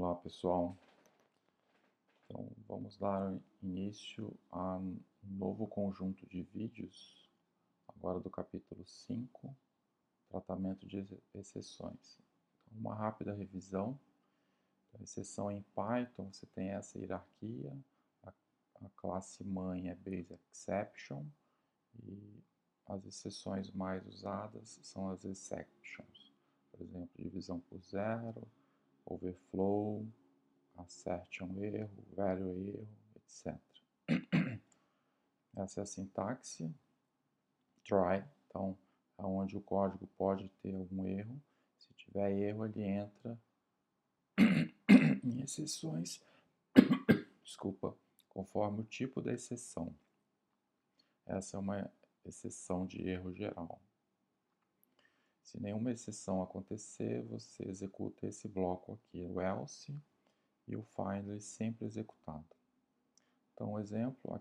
Olá pessoal, então vamos dar início a um novo conjunto de vídeos, agora do capítulo 5, tratamento de exceções. Então, uma rápida revisão. A exceção em Python, você tem essa hierarquia, a classe mãe é base exception e as exceções mais usadas são as exceptions, por exemplo, divisão por zero, overflow, assert um erro, value erro, etc. Essa é a sintaxe, try, então é onde o código pode ter algum erro. Se tiver erro, ele entra em exceções, desculpa, conforme o tipo da exceção. Essa é uma exceção de erro geral. Se nenhuma exceção acontecer, você executa esse bloco aqui, o else, e o finally sempre executado. Então, um exemplo,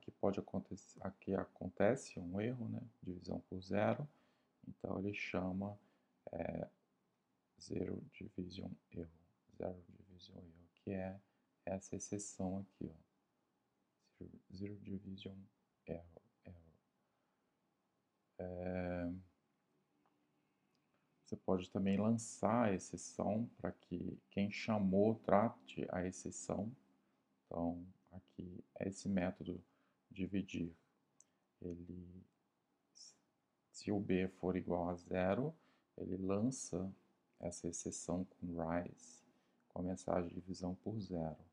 aqui acontece um erro, né? Divisão por zero, então ele chama zero division erro, que é essa exceção aqui, ó, zero division error. Você pode também lançar a exceção para que quem chamou trate a exceção. Então, aqui é esse método dividir. Se o b for igual a zero, ele lança essa exceção com rise, com a mensagem de divisão por zero.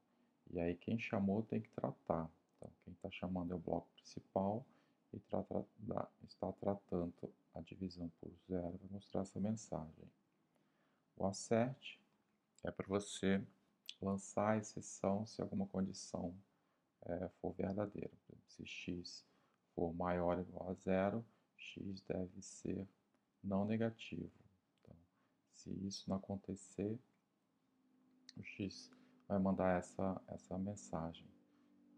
E aí quem chamou tem que tratar. Então, quem está chamando é o bloco principal e está tratando a divisão por zero, vai mostrar essa mensagem. O assert é para você lançar a exceção se alguma condição for verdadeira. Se x for maior ou igual a zero, x deve ser não negativo. Então, se isso não acontecer, o x vai mandar essa mensagem.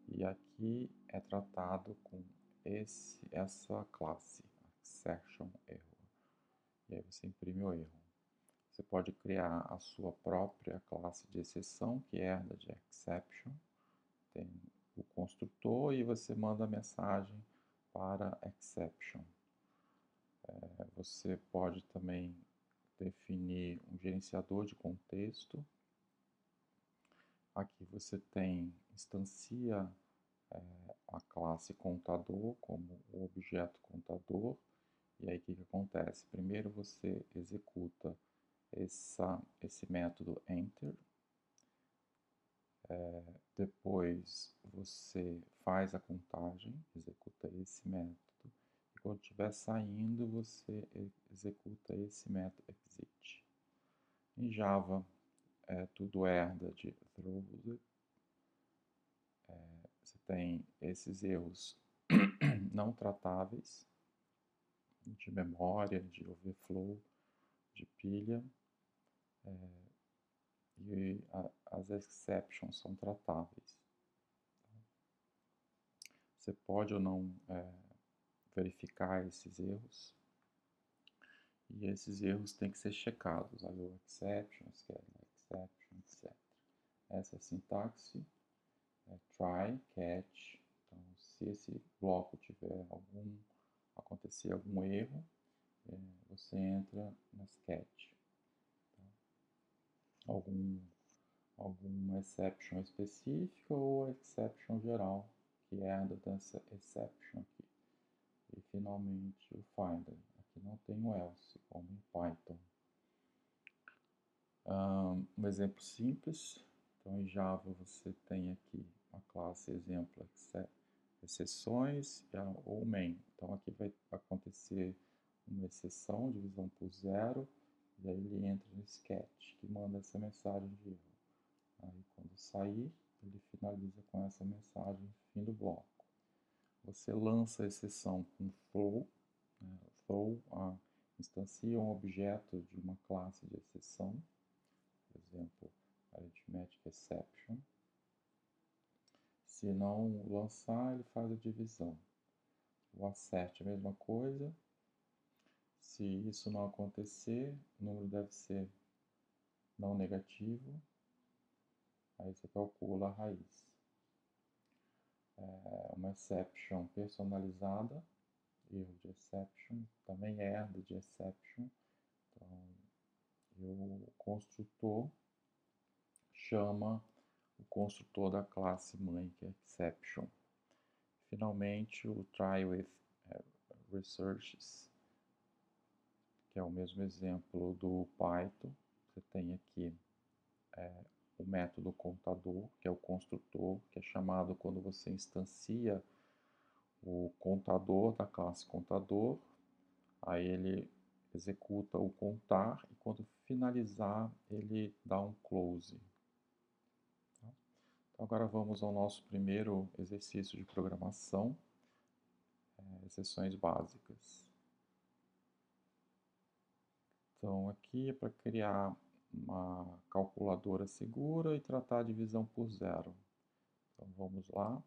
E aqui é tratado com essa classe, exception error. E aí você imprime o erro. Você pode criar a sua própria classe de exceção, que herda de exception. Tem o construtor e você manda a mensagem para exception. Você pode também definir um gerenciador de contexto. Aqui você instancia a classe contador como o objeto contador. E aí o que acontece? Primeiro você executa esse método enter. Depois você faz a contagem, executa esse método. E quando estiver saindo, você executa esse método exit. Em Java, tudo herda de throw. Você tem esses erros não tratáveis de memória, de overflow, de pilha. E as exceptions são tratáveis. Você pode ou não verificar esses erros. E esses erros têm que ser checados. Allow exception, schedule exception, etc. Essa é a sintaxe. Try, catch. Então, se esse bloco tiver acontecer algum erro, você entra nas catch. Tá? Alguma exception específica ou exception geral, que herda dessa exception aqui. E finalmente o finder. Aqui não tem o else, como em Python. Um exemplo simples. Então, em Java você tem aqui a classe exemplo exceções ou main. Então, aqui vai acontecer uma exceção, divisão por zero, e aí ele entra no sketch, que manda essa mensagem de erro. Aí, quando sair, ele finaliza com essa mensagem fim do bloco. Você lança a exceção com throw. Throw instancia um objeto de uma classe de exceção, por exemplo, arithmetic exception. Se não lançar, ele faz a divisão. O assert é a mesma coisa. Se isso não acontecer, o número deve ser não negativo. Aí você calcula a raiz. Uma exception personalizada, erro de exception, também herda de exception. Então, o construtor chama o construtor da classe mãe, que é exception. Finalmente, o try with researches, que é o mesmo exemplo do Python. Você tem aqui o método contador, que é o construtor, que é chamado quando você instancia o contador da classe contador. Aí ele executa o contar e quando finalizar ele dá um close. Então agora vamos ao nosso primeiro exercício de programação, exceções básicas. Então aqui é para criar uma calculadora segura e tratar a divisão por zero. Então vamos lá.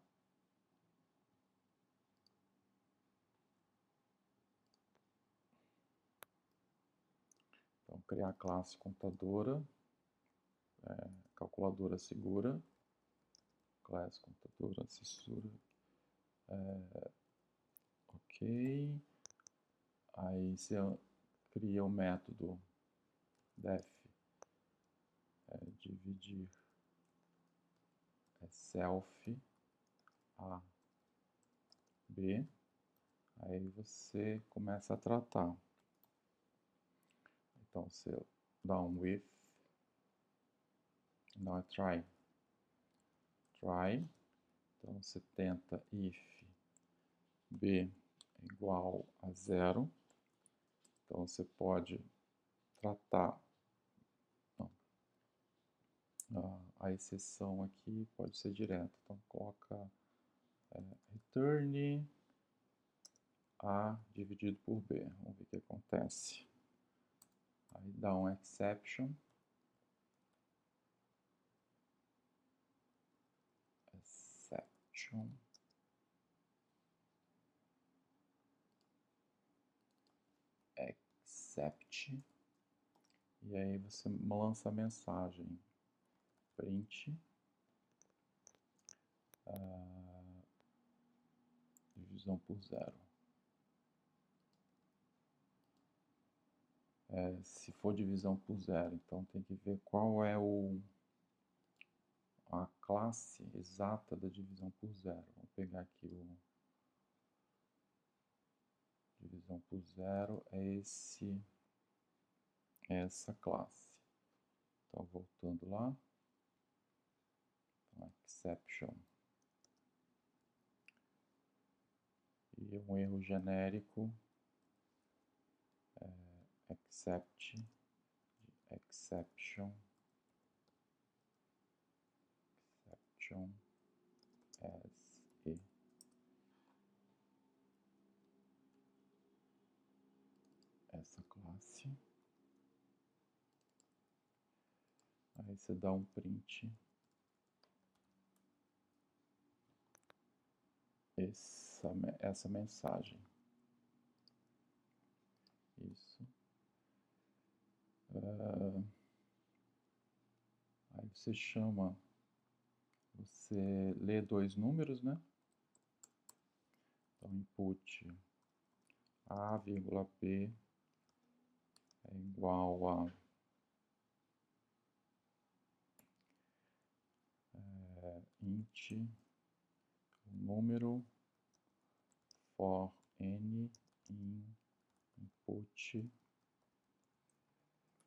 Então criar a classe contadora, calculadora segura, classe contadora segura, ok. Aí você cria o método def dividir self a b. Aí você começa a tratar. Então você dá um with, não é try. Então você tenta if b é igual a 0. Então você pode tratar a exceção aqui, pode ser direta. Então coloca return a dividido por b. Vamos ver o que acontece. Aí dá um exception. Except. E aí você lança a mensagem print divisão por zero. Se for divisão por zero, então tem que ver qual é a classe exata da divisão por zero. Vamos pegar aqui o divisão por zero, é essa classe. Então voltando lá, então, exception. E um erro genérico, except, exception as e. Essa classe. Aí você dá um print. Essa mensagem. Isso. Aí você chama, você lê dois números, né? Então input a, b é igual a int número for n in input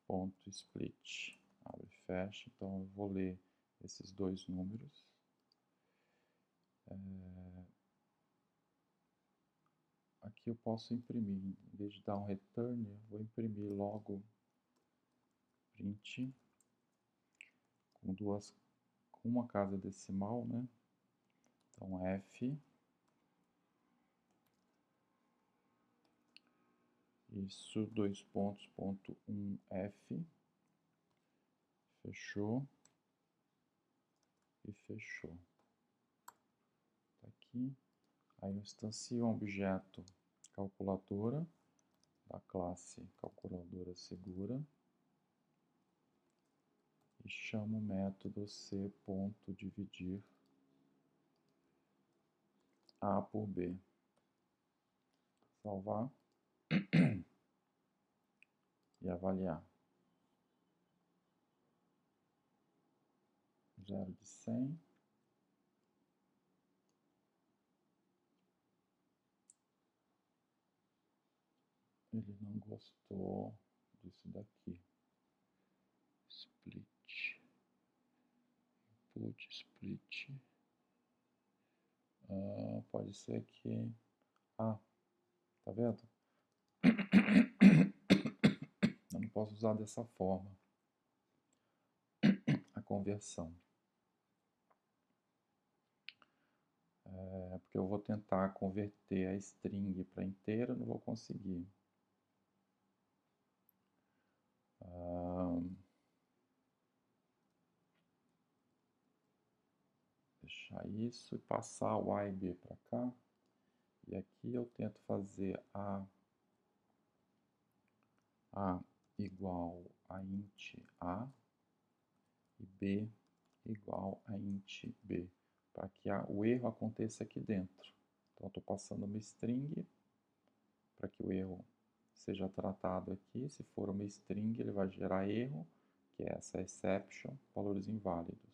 ponto split, abre e fecha. Então eu vou ler esses dois números. Aqui eu posso imprimir, em vez de dar um return, eu vou imprimir logo print com uma casa decimal, né? Então F, isso, dois pontos, ponto 1F, fechou e fechou. Tá aqui. Aí eu instancio um objeto calculadora da classe calculadora segura e chamo o método c.dividir A por B. Salvar e avaliar. 0 de 100. Ele não gostou disso daqui. Split. Input, split. Pode ser que... tá vendo? Eu não posso usar dessa forma a conversão. Porque eu vou tentar converter a string para inteira, não vou conseguir. Deixar isso e passar o A e B para cá. E aqui eu tento fazer A igual a int A e B igual a int B, para que o erro aconteça aqui dentro. Então, eu estou passando uma string para que o erro seja tratado aqui. Se for uma string, ele vai gerar erro, que é essa exception, valores inválidos.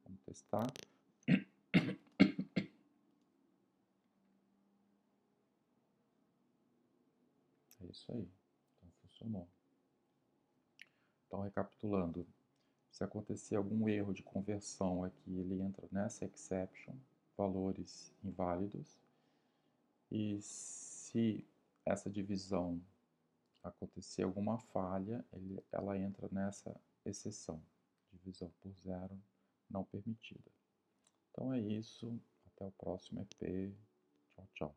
Vamos testar. É isso aí. Então, funcionou. Então, recapitulando. Se acontecer algum erro de conversão aqui, ele entra nessa exception, valores inválidos. E se essa divisão acontecer alguma falha, ela entra nessa exceção, divisão por zero não permitida. Então é isso, até o próximo EP, tchau, tchau.